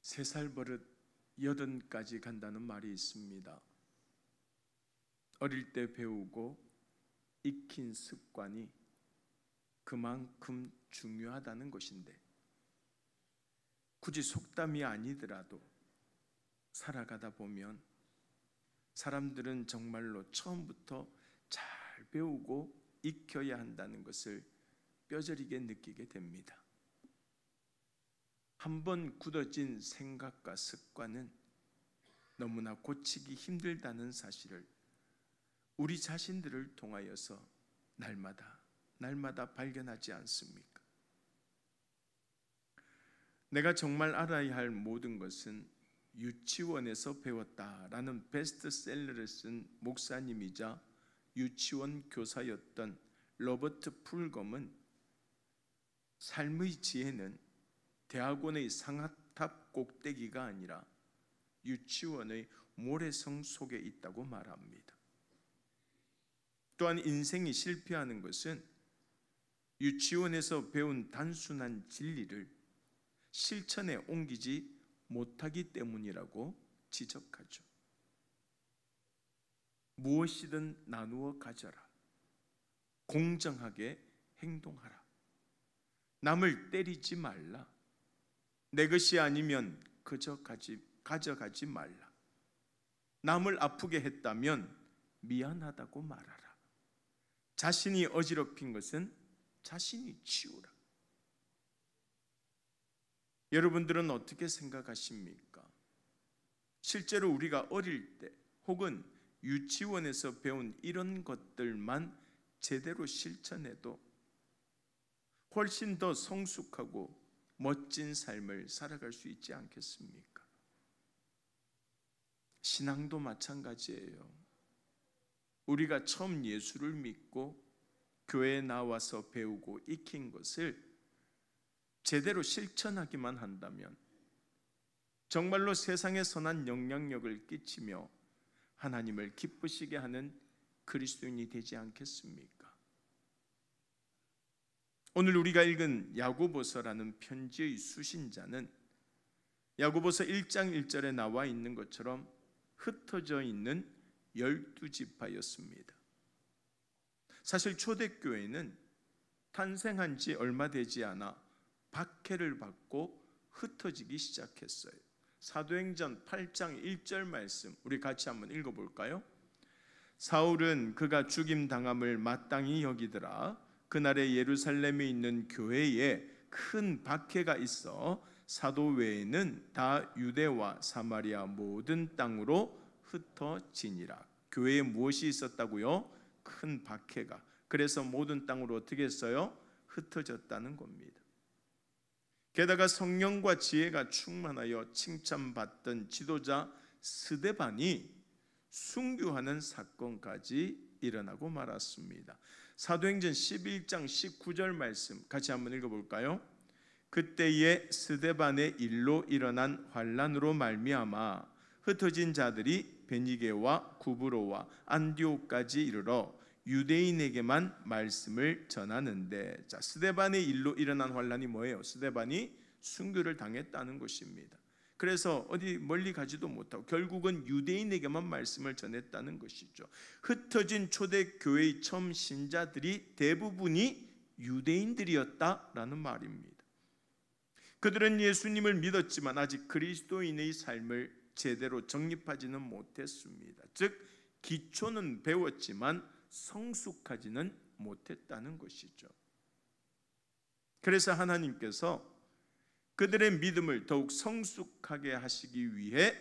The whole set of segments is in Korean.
3살 버릇 80까지 간다는 말이 있습니다. 어릴 때 배우고 익힌 습관이 그만큼 중요하다는 것인데, 굳이 속담이 아니더라도 살아가다 보면 사람들은 정말로 처음부터 잘 배우고 익혀야 한다는 것을 뼈저리게 느끼게 됩니다. 한번 굳어진 생각과 습관은 너무나 고치기 힘들다는 사실을 우리 자신들을 통하여서 날마다 발견하지 않습니까? 내가 정말 알아야 할 모든 것은 유치원에서 배웠다라는 베스트셀러를 쓴 목사님이자 유치원 교사였던 로버트 풀검은 삶의 지혜는 대학원의 상탑 꼭대기가 아니라 유치원의 모래성 속에 있다고 말합니다. 또한 인생이 실패하는 것은 유치원에서 배운 단순한 진리를 실천에 옮기지 못하기 때문이라고 지적하죠. 무엇이든 나누어 가져라. 공정하게 행동하라. 남을 때리지 말라. 내 것이 아니면 그저 가져가지 말라. 남을 아프게 했다면 미안하다고 말하라. 자신이 어지럽힌 것은 자신이 치우라. 여러분들은 어떻게 생각하십니까? 실제로 우리가 어릴 때 혹은 유치원에서 배운 이런 것들만 제대로 실천해도 훨씬 더 성숙하고 멋진 삶을 살아갈 수 있지 않겠습니까? 신앙도 마찬가지예요. 우리가 처음 예수를 믿고 교회에 나와서 배우고 익힌 것을 제대로 실천하기만 한다면 정말로 세상에 선한 영향력을 끼치며 하나님을 기쁘시게 하는 그리스도인이 되지 않겠습니까? 오늘 우리가 읽은 야고보서라는 편지의 수신자는 야고보서 1장 1절에 나와 있는 것처럼 흩어져 있는 12지파였습니다. 사실 초대교회는 탄생한 지 얼마 되지 않아 박해를 받고 흩어지기 시작했어요. 사도행전 8장 1절 말씀 우리 같이 한번 읽어볼까요? 사울은 그가 죽임당함을 마땅히 여기더라. 그날에 예루살렘에 있는 교회에 큰 박해가 있어 사도 외에는 다 유대와 사마리아 모든 땅으로 흩어지니라. 교회에 무엇이 있었다고요? 큰 박해가. 그래서 모든 땅으로 어떻게 했어요? 흩어졌다는 겁니다. 게다가 성령과 지혜가 충만하여 칭찬받던 지도자 스데반이 순교하는 사건까지 일어나고 말았습니다. 사도행전 11장 19절 말씀 같이 한번 읽어볼까요? 그때에 스데반의 일로 일어난 환난으로 말미암아 흩어진 자들이 베니게와 구브로와 안디옥까지 이르러 유대인에게만 말씀을 전하는데, 자, 스데반의 일로 일어난 환난이 뭐예요? 스데반이 순교를 당했다는 것입니다. 그래서 어디 멀리 가지도 못하고 결국은 유대인에게만 말씀을 전했다는 것이죠. 흩어진 초대교회의 처음 신자들이 대부분이 유대인들이었다라는 말입니다. 그들은 예수님을 믿었지만 아직 그리스도인의 삶을 제대로 정립하지는 못했습니다. 즉 기초는 배웠지만 성숙하지는 못했다는 것이죠. 그래서 하나님께서 그들의 믿음을 더욱 성숙하게 하시기 위해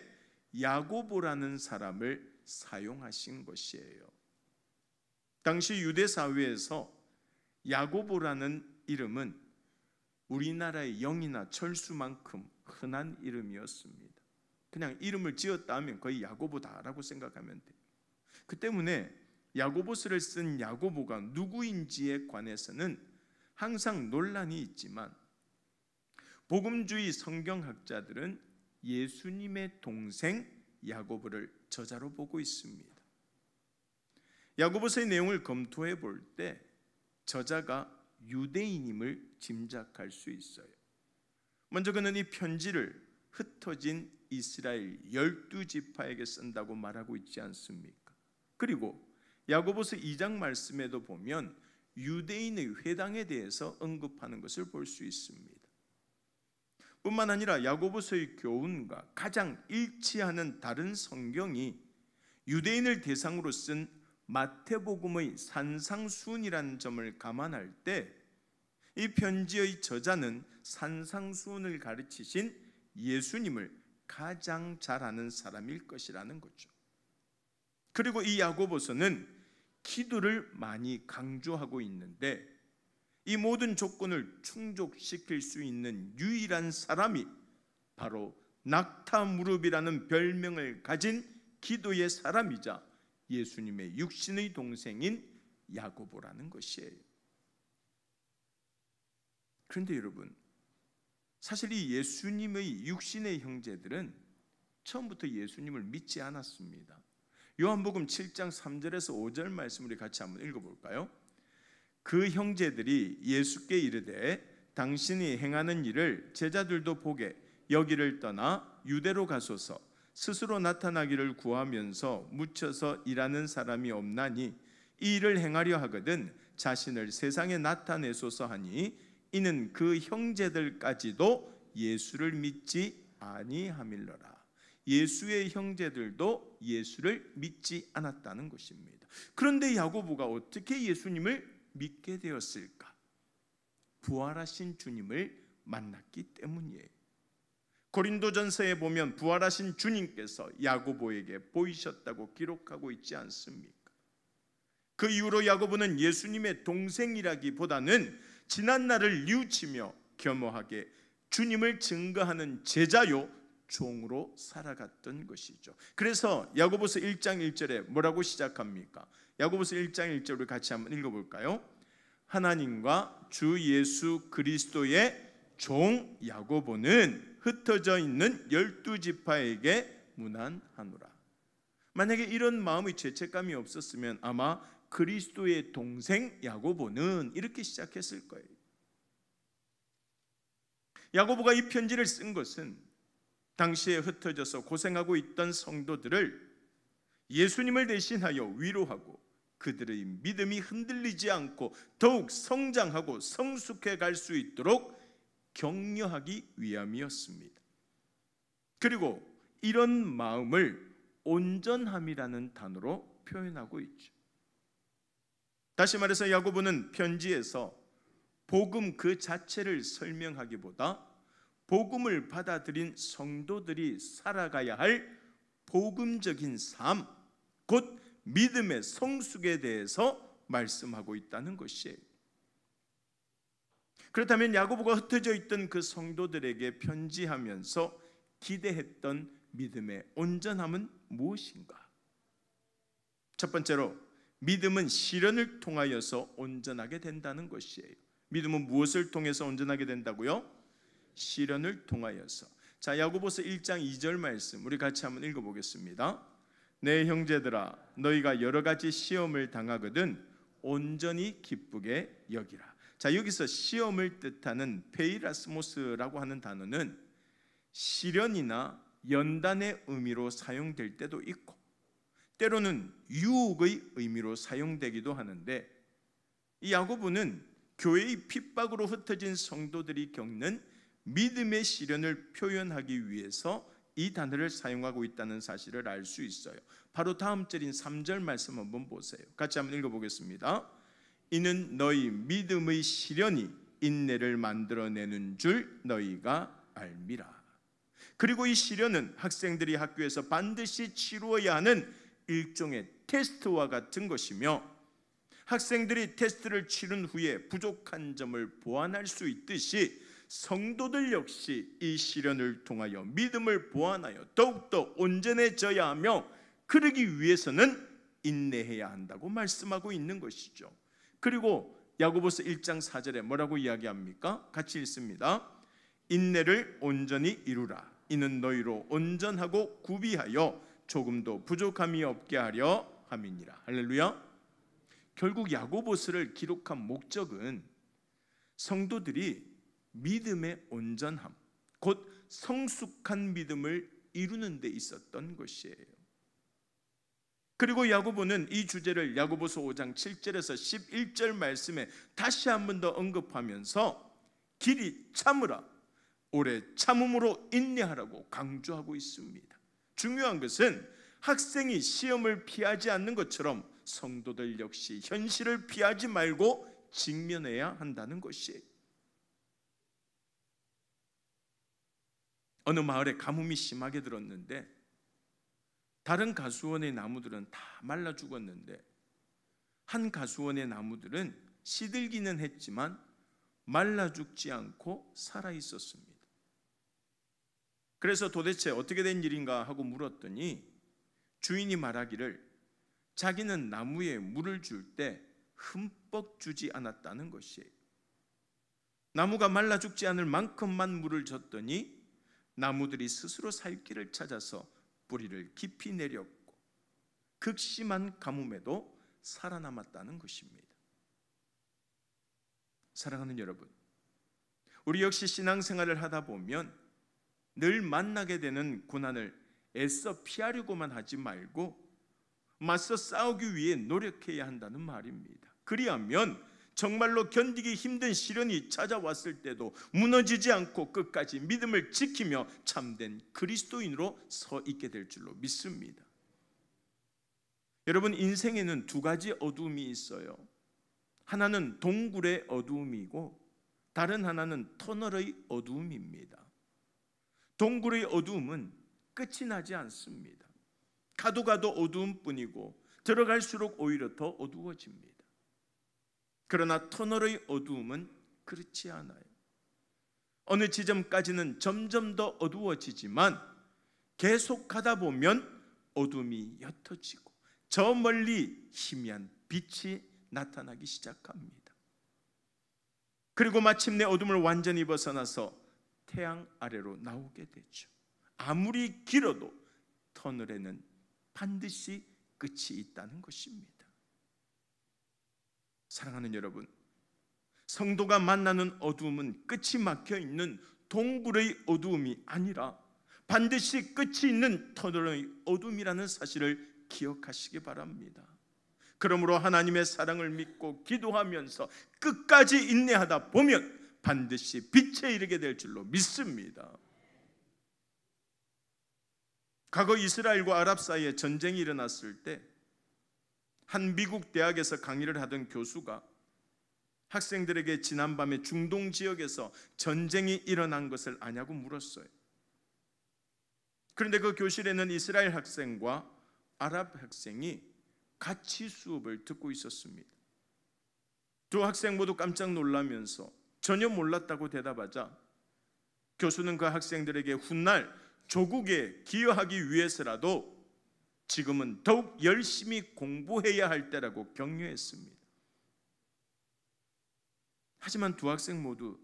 야고보라는 사람을 사용하신 것이에요. 당시 유대 사회에서 야고보라는 이름은 우리나라의 영이나 철수만큼 흔한 이름이었습니다. 그냥 이름을 지었다 하면 거의 야고보다라고 생각하면 돼요. 그 때문에 야고보서를 쓴 야고보가 누구인지에 관해서는 항상 논란이 있지만 복음주의 성경학자들은 예수님의 동생 야고보를 저자로 보고 있습니다. 야고보서의 내용을 검토해 볼 때 저자가 유대인임을 짐작할 수 있어요. 먼저 그는 이 편지를 흩어진 이스라엘 12지파에게 쓴다고 말하고 있지 않습니까? 그리고 야고보서 2장 말씀에도 보면 유대인의 회당에 대해서 언급하는 것을 볼 수 있습니다. 뿐만 아니라 야고보서의 교훈과 가장 일치하는 다른 성경이 유대인을 대상으로 쓴 마태복음의 산상수훈이라는 점을 감안할 때 이 편지의 저자는 산상수훈을 가르치신 예수님을 가장 잘 아는 사람일 것이라는 거죠. 그리고 이 야고보서는 기도를 많이 강조하고 있는데 이 모든 조건을 충족시킬 수 있는 유일한 사람이 바로 낙타무릎이라는 별명을 가진 기도의 사람이자 예수님의 육신의 동생인 야고보라는 것이에요. 그런데 여러분, 사실 이 예수님의 육신의 형제들은 처음부터 예수님을 믿지 않았습니다. 요한복음 7장 3절에서 5절 말씀을 같이 한번 읽어볼까요? 그 형제들이 예수께 이르되 당신이 행하는 일을 제자들도 보게 여기를 떠나 유대로 가소서. 스스로 나타나기를 구하면서 묻혀서 일하는 사람이 없나니 이 일을 행하려 하거든 자신을 세상에 나타내소서 하니 이는 그 형제들까지도 예수를 믿지 아니함일러라. 예수의 형제들도 예수를 믿지 않았다는 것입니다. 그런데 야고보가 어떻게 예수님을 믿게 되었을까? 부활하신 주님을 만났기 때문이에요. 고린도전서에 보면 부활하신 주님께서 야고보에게 보이셨다고 기록하고 있지 않습니까? 그 이후로 야고보는 예수님의 동생이라기보다는 지난날을 뉘우치며 겸허하게 주님을 증거하는 제자요 종으로 살아갔던 것이죠. 그래서 야고보서 1장 1절에 뭐라고 시작합니까? 야고보서 1장 1절을 같이 한번 읽어볼까요? 하나님과 주 예수 그리스도의 종 야고보는 흩어져 있는 12지파에게 문안하노라. 만약에 이런 마음의 죄책감이 없었으면 아마 그리스도의 동생 야고보는 이렇게 시작했을 거예요. 야고보가 이 편지를 쓴 것은 당시에 흩어져서 고생하고 있던 성도들을 예수님을 대신하여 위로하고 그들의 믿음이 흔들리지 않고 더욱 성장하고 성숙해 갈 수 있도록 격려하기 위함이었습니다. 그리고 이런 마음을 온전함이라는 단어로 표현하고 있죠. 다시 말해서 야고보는 편지에서 복음 그 자체를 설명하기보다 복음을 받아들인 성도들이 살아가야 할 복음적인 삶, 곧 믿음의 성숙에 대해서 말씀하고 있다는 것이에요. 그렇다면 야고보가 흩어져 있던 그 성도들에게 편지하면서 기대했던 믿음의 온전함은 무엇인가? 첫 번째로 믿음은 시련을 통하여서 온전하게 된다는 것이에요. 믿음은 무엇을 통해서 온전하게 된다고요? 시련을 통하여서. 자, 야고보서 1장 2절 말씀 우리 같이 한번 읽어보겠습니다. 내 형제들아 너희가 여러 가지 시험을 당하거든 온전히 기쁘게 여기라. 자, 여기서 시험을 뜻하는 페이라스모스라고 하는 단어는 시련이나 연단의 의미로 사용될 때도 있고 때로는 유혹의 의미로 사용되기도 하는데 이 야고보는 교회의 핍박으로 흩어진 성도들이 겪는 믿음의 시련을 표현하기 위해서 이 단어를 사용하고 있다는 사실을 알 수 있어요. 바로 다음 절인 3절 말씀 한번 보세요. 같이 한번 읽어보겠습니다. 이는 너희 믿음의 시련이 인내를 만들어내는 줄 너희가 알미라. 그리고 이 시련은 학생들이 학교에서 반드시 치루어야 하는 일종의 테스트와 같은 것이며 학생들이 테스트를 치른 후에 부족한 점을 보완할 수 있듯이 성도들 역시 이 시련을 통하여 믿음을 보완하여 더욱더 온전해져야 하며 그러기 위해서는 인내해야 한다고 말씀하고 있는 것이죠. 그리고 야고보서 1장 4절에 뭐라고 이야기합니까? 같이 읽습니다. 인내를 온전히 이루라. 이는 너희로 온전하고 구비하여 조금도 부족함이 없게 하려 함이니라. 할렐루야. 결국 야고보서를 기록한 목적은 성도들이 믿음의 온전함, 곧 성숙한 믿음을 이루는 데 있었던 것이에요. 그리고 야고보는 이 주제를 야고보서 5장 7절에서 11절 말씀에 다시 한 번 더 언급하면서 길이 참으라, 오래 참음으로 인내하라고 강조하고 있습니다. 중요한 것은 학생이 시험을 피하지 않는 것처럼 성도들 역시 현실을 피하지 말고 직면해야 한다는 것이에요. 어느 마을에 가뭄이 심하게 들었는데 다른 가수원의 나무들은 다 말라 죽었는데 한 가수원의 나무들은 시들기는 했지만 말라 죽지 않고 살아 있었습니다. 그래서 도대체 어떻게 된 일인가 하고 물었더니 주인이 말하기를 자기는 나무에 물을 줄 때 흠뻑 주지 않았다는 것이에요. 나무가 말라 죽지 않을 만큼만 물을 줬더니 나무들이 스스로 살 길을 찾아서 뿌리를 깊이 내렸고 극심한 가뭄에도 살아남았다는 것입니다. 사랑하는 여러분, 우리 역시 신앙생활을 하다 보면 늘 만나게 되는 고난을 애써 피하려고만 하지 말고 맞서 싸우기 위해 노력해야 한다는 말입니다. 그리하면 정말로 견디기 힘든 시련이 찾아왔을 때도 무너지지 않고 끝까지 믿음을 지키며 참된 그리스도인으로 서 있게 될 줄로 믿습니다. 여러분, 인생에는 두 가지 어두움이 있어요. 하나는 동굴의 어두움이고 다른 하나는 터널의 어두움입니다. 동굴의 어두움은 끝이 나지 않습니다. 가도 가도 어두움뿐이고 들어갈수록 오히려 더 어두워집니다. 그러나 터널의 어두움은 그렇지 않아요. 어느 지점까지는 점점 더 어두워지지만 계속 가다 보면 어둠이 옅어지고 저 멀리 희미한 빛이 나타나기 시작합니다. 그리고 마침내 어둠을 완전히 벗어나서 태양 아래로 나오게 되죠. 아무리 길어도 터널에는 반드시 끝이 있다는 것입니다. 사랑하는 여러분, 성도가 만나는 어두움은 끝이 막혀 있는 동굴의 어두움이 아니라 반드시 끝이 있는 터널의 어둠이라는 사실을 기억하시기 바랍니다. 그러므로 하나님의 사랑을 믿고 기도하면서 끝까지 인내하다 보면 반드시 빛에 이르게 될 줄로 믿습니다. 과거 이스라엘과 아랍 사이에 전쟁이 일어났을 때 한 미국 대학에서 강의를 하던 교수가 학생들에게 지난밤에 중동 지역에서 전쟁이 일어난 것을 아냐고 물었어요. 그런데 그 교실에는 이스라엘 학생과 아랍 학생이 같이 수업을 듣고 있었습니다. 두 학생 모두 깜짝 놀라면서 전혀 몰랐다고 대답하자 교수는 그 학생들에게 훗날 조국에 기여하기 위해서라도 지금은 더욱 열심히 공부해야 할 때라고 격려했습니다. 하지만 두 학생 모두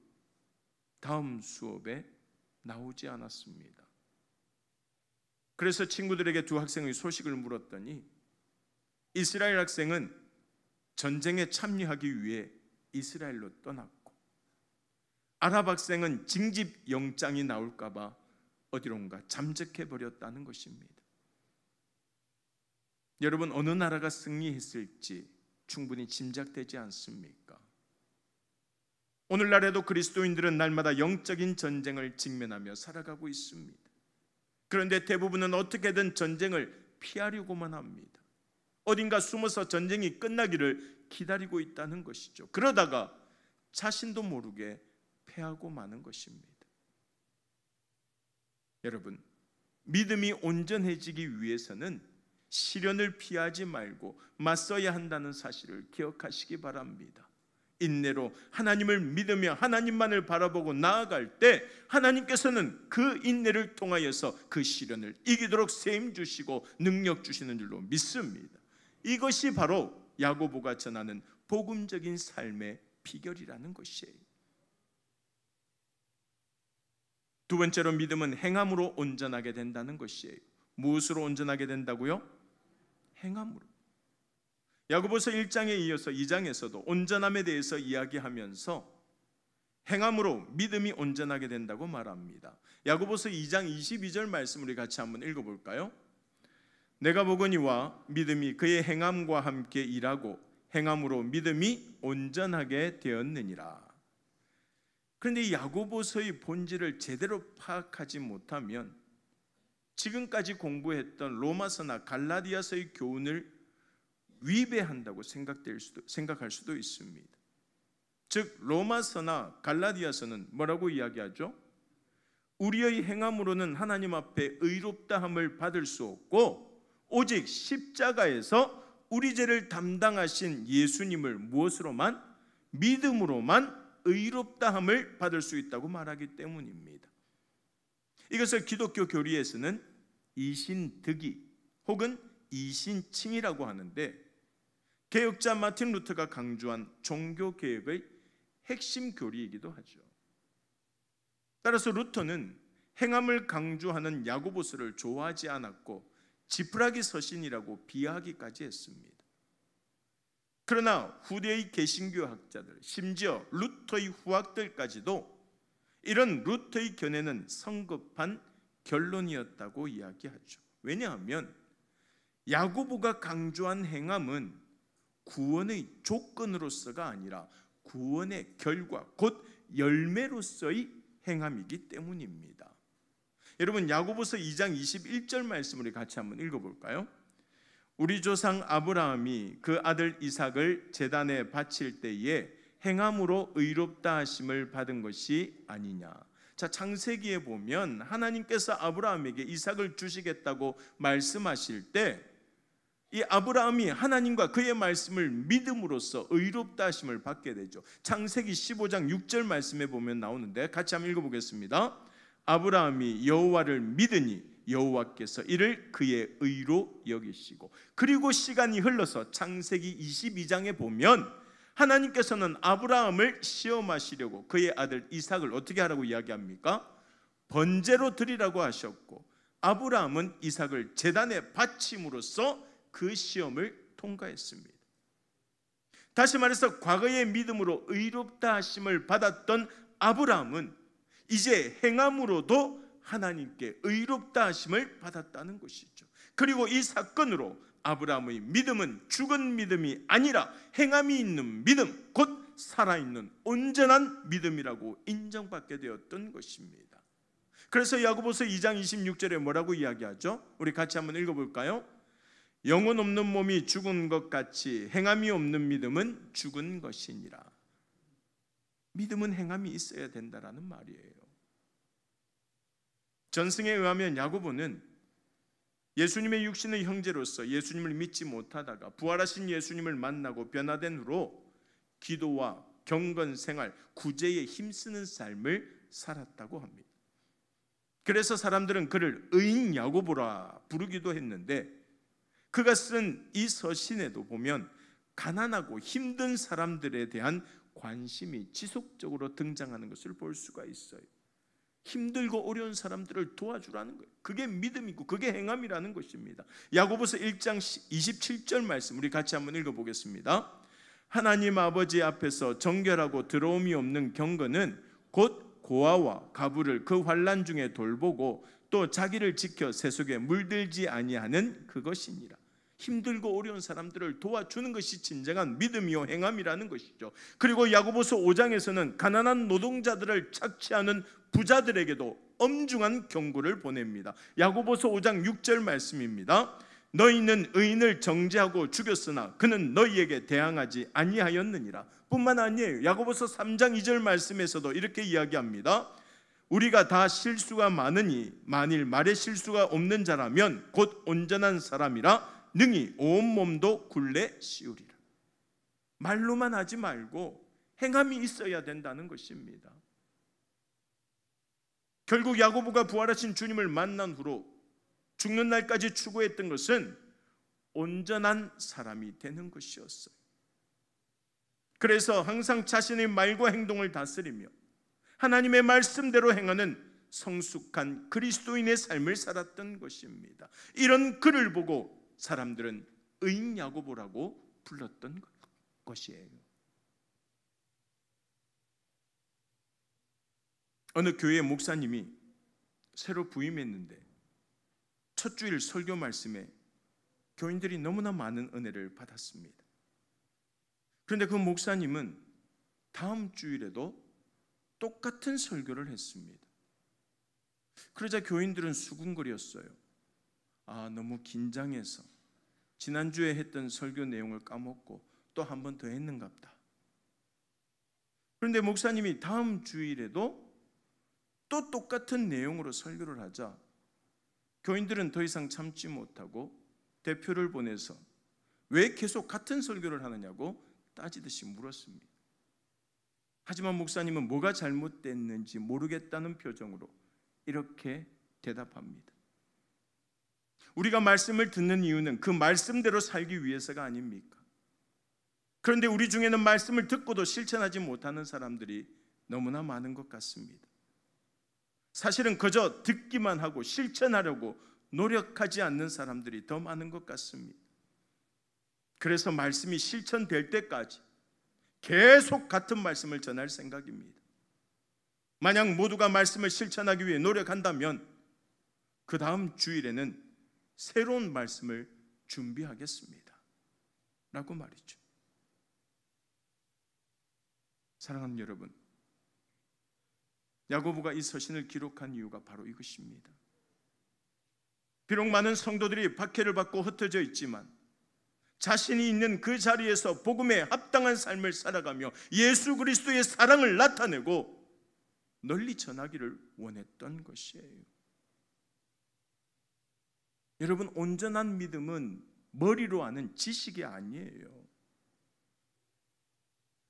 다음 수업에 나오지 않았습니다. 그래서 친구들에게 두 학생의 소식을 물었더니 이스라엘 학생은 전쟁에 참여하기 위해 이스라엘로 떠났고 아랍 학생은 징집 영장이 나올까 봐 어디론가 잠적해 버렸다는 것입니다. 여러분, 어느 나라가 승리했을지 충분히 짐작되지 않습니까? 오늘날에도 그리스도인들은 날마다 영적인 전쟁을 직면하며 살아가고 있습니다. 그런데 대부분은 어떻게든 전쟁을 피하려고만 합니다. 어딘가 숨어서 전쟁이 끝나기를 기다리고 있다는 것이죠. 그러다가 자신도 모르게 패하고 마는 것입니다. 여러분, 믿음이 온전해지기 위해서는 시련을 피하지 말고 맞서야 한다는 사실을 기억하시기 바랍니다. 인내로 하나님을 믿으며 하나님만을 바라보고 나아갈 때 하나님께서는 그 인내를 통하여서 그 시련을 이기도록 세임 주시고 능력 주시는 줄로 믿습니다. 이것이 바로 야고보가 전하는 복음적인 삶의 비결이라는 것이에요. 두 번째로 믿음은 행함으로 온전하게 된다는 것이에요. 무엇으로 온전하게 된다고요? 행함으로. 야고보서 1장에 이어서 2장에서도 온전함에 대해서 이야기하면서 행함으로 믿음이 온전하게 된다고 말합니다. 야고보서 2장 22절 말씀 우리 같이 한번 읽어볼까요? 내가 보거니와 믿음이 그의 행함과 함께 일하고 행함으로 믿음이 온전하게 되었느니라. 그런데 이 야고보서의 본질을 제대로 파악하지 못하면 지금까지 공부했던 로마서나 갈라디아서의 교훈을 위배한다고 생각할 수도 있습니다. 즉 로마서나 갈라디아서는 뭐라고 이야기하죠? 우리의 행함으로는 하나님 앞에 의롭다함을 받을 수 없고 오직 십자가에서 우리 죄를 담당하신 예수님을 무엇으로만? 믿음으로만 의롭다함을 받을 수 있다고 말하기 때문입니다. 이것을 기독교 교리에서는 이신득이 혹은 이신칭이라고 하는데, 개혁자 마틴 루터가 강조한 종교개혁의 핵심 교리이기도 하죠. 따라서 루터는 행함을 강조하는 야고보서를 좋아하지 않았고 지푸라기 서신이라고 비하하기까지 했습니다. 그러나 후대의 개신교 학자들, 심지어 루터의 후학들까지도 이런 루터의 견해는 성급한 결론이었다고 이야기하죠. 왜냐하면 야고보가 강조한 행함은 구원의 조건으로서가 아니라 구원의 결과, 곧 열매로서의 행함이기 때문입니다. 여러분, 야고보서 2장 21절 말씀을 같이 한번 읽어볼까요? 우리 조상 아브라함이 그 아들 이삭을 제단에 바칠 때에 행함으로 의롭다 하심을 받은 것이 아니냐. 자, 창세기에 보면 하나님께서 아브라함에게 이삭을 주시겠다고 말씀하실 때 이 아브라함이 하나님과 그의 말씀을 믿음으로써 의롭다 하심을 받게 되죠. 창세기 15장 6절 말씀에 보면 나오는데 같이 한번 읽어보겠습니다. 아브라함이 여호와를 믿으니 여호와께서 이를 그의 의로 여기시고, 그리고 시간이 흘러서 창세기 22장에 보면 하나님께서는 아브라함을 시험하시려고 그의 아들 이삭을 어떻게 하라고 이야기합니까? 번제로 드리라고 하셨고, 아브라함은 이삭을 제단에 바침으로써 그 시험을 통과했습니다. 다시 말해서 과거의 믿음으로 의롭다 하심을 받았던 아브라함은 이제 행함으로도 하나님께 의롭다 하심을 받았다는 것이죠. 그리고 이 사건으로 아브라함의 믿음은 죽은 믿음이 아니라 행함이 있는 믿음, 곧 살아있는 온전한 믿음이라고 인정받게 되었던 것입니다. 그래서 야고보서 2장 26절에 뭐라고 이야기하죠? 우리 같이 한번 읽어볼까요? 영혼 없는 몸이 죽은 것 같이 행함이 없는 믿음은 죽은 것이니라. 믿음은 행함이 있어야 된다라는 말이에요. 전승에 의하면 야고보는 예수님의 육신의 형제로서 예수님을 믿지 못하다가 부활하신 예수님을 만나고 변화된 후로 기도와 경건 생활, 구제에 힘쓰는 삶을 살았다고 합니다. 그래서 사람들은 그를 의인 야고보라 부르기도 했는데, 그가 쓴 이 서신에도 보면 가난하고 힘든 사람들에 대한 관심이 지속적으로 등장하는 것을 볼 수가 있어요. 힘들고 어려운 사람들을 도와주라는 거예요. 그게 믿음이고 그게 행함이라는 것입니다. 야고보서 1장 27절 말씀 우리 같이 한번 읽어보겠습니다. 하나님 아버지 앞에서 정결하고 더러움이 없는 경건은 곧 고아와 가부를 그 환난 중에 돌보고 또 자기를 지켜 세속에 물들지 아니하는 그것이니라. 힘들고 어려운 사람들을 도와주는 것이 진정한 믿음이요 행함이라는 것이죠. 그리고 야고보서 5장에서는 가난한 노동자들을 착취하는 부자들에게도 엄중한 경고를 보냅니다. 야고보서 5장 6절 말씀입니다. 너희는 의인을 정죄하고 죽였으나 그는 너희에게 대항하지 아니하였느니라. 뿐만 아니에요. 야고보서 3장 2절 말씀에서도 이렇게 이야기합니다. 우리가 다 실수가 많으니 만일 말에 실수가 없는 자라면 곧 온전한 사람이라 능히 온 몸도 굴레 씌우리라. 말로만 하지 말고 행함이 있어야 된다는 것입니다. 결국 야고보가 부활하신 주님을 만난 후로 죽는 날까지 추구했던 것은 온전한 사람이 되는 것이었어요. 그래서 항상 자신의 말과 행동을 다스리며 하나님의 말씀대로 행하는 성숙한 그리스도인의 삶을 살았던 것입니다. 이런 그를 보고 사람들은 의인 야고보라고 불렀던 것이에요. 어느 교회 목사님이 새로 부임했는데 첫 주일 설교 말씀에 교인들이 너무나 많은 은혜를 받았습니다. 그런데 그 목사님은 다음 주일에도 똑같은 설교를 했습니다. 그러자 교인들은 수군거렸어요. 너무 긴장해서 지난주에 했던 설교 내용을 까먹고 또 한 번 더 했는갑다. 그런데 목사님이 다음 주일에도 또 똑같은 내용으로 설교를 하자 교인들은 더 이상 참지 못하고 대표를 보내서 왜 계속 같은 설교를 하느냐고 따지듯이 물었습니다. 하지만 목사님은 뭐가 잘못됐는지 모르겠다는 표정으로 이렇게 대답합니다. 우리가 말씀을 듣는 이유는 그 말씀대로 살기 위해서가 아닙니까? 그런데 우리 중에는 말씀을 듣고도 실천하지 못하는 사람들이 너무나 많은 것 같습니다. 사실은 그저 듣기만 하고 실천하려고 노력하지 않는 사람들이 더 많은 것 같습니다. 그래서 말씀이 실천될 때까지 계속 같은 말씀을 전할 생각입니다. 만약 모두가 말씀을 실천하기 위해 노력한다면 그 다음 주일에는 새로운 말씀을 준비하겠습니다 라고 말이죠. 사랑하는 여러분, 야고보가 이 서신을 기록한 이유가 바로 이것입니다. 비록 많은 성도들이 박해를 받고 흩어져 있지만 자신이 있는 그 자리에서 복음에 합당한 삶을 살아가며 예수 그리스도의 사랑을 나타내고 널리 전하기를 원했던 것이에요. 여러분, 온전한 믿음은 머리로 아는 지식이 아니에요.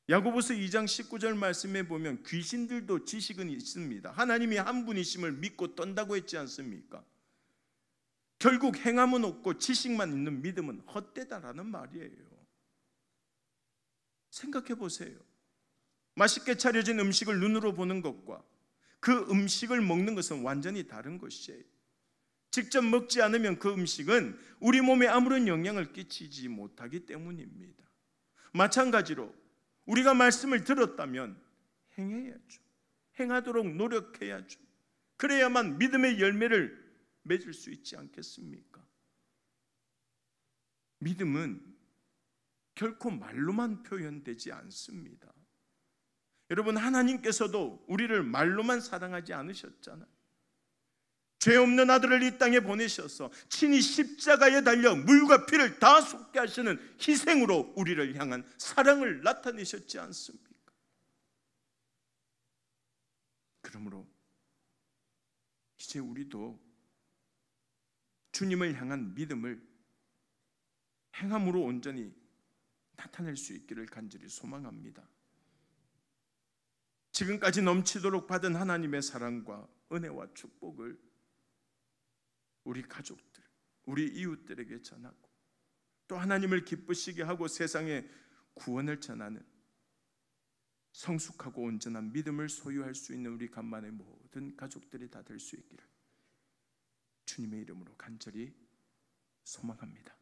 야고보서 2장 19절 말씀에 보면 귀신들도 지식은 있습니다. 하나님이 한 분이심을 믿고 떤다고 했지 않습니까? 결국 행함은 없고 지식만 있는 믿음은 헛되다라는 말이에요. 생각해 보세요. 맛있게 차려진 음식을 눈으로 보는 것과 그 음식을 먹는 것은 완전히 다른 것이에요. 직접 먹지 않으면 그 음식은 우리 몸에 아무런 영향을 끼치지 못하기 때문입니다. 마찬가지로 우리가 말씀을 들었다면 행해야죠. 행하도록 노력해야죠. 그래야만 믿음의 열매를 맺을 수 있지 않겠습니까? 믿음은 결코 말로만 표현되지 않습니다. 여러분, 하나님께서도 우리를 말로만 사랑하지 않으셨잖아요. 죄 없는 아들을 이 땅에 보내셔서 친히 십자가에 달려 물과 피를 다 쏟게 하시는 희생으로 우리를 향한 사랑을 나타내셨지 않습니까? 그러므로 이제 우리도 주님을 향한 믿음을 행함으로 온전히 나타낼 수 있기를 간절히 소망합니다. 지금까지 넘치도록 받은 하나님의 사랑과 은혜와 축복을 우리 가족들, 우리 이웃들에게 전하고 또 하나님을 기쁘시게 하고 세상에 구원을 전하는 성숙하고 온전한 믿음을 소유할 수 있는 우리 간만의 모든 가족들이 다 될 수 있기를 주님의 이름으로 간절히 소망합니다.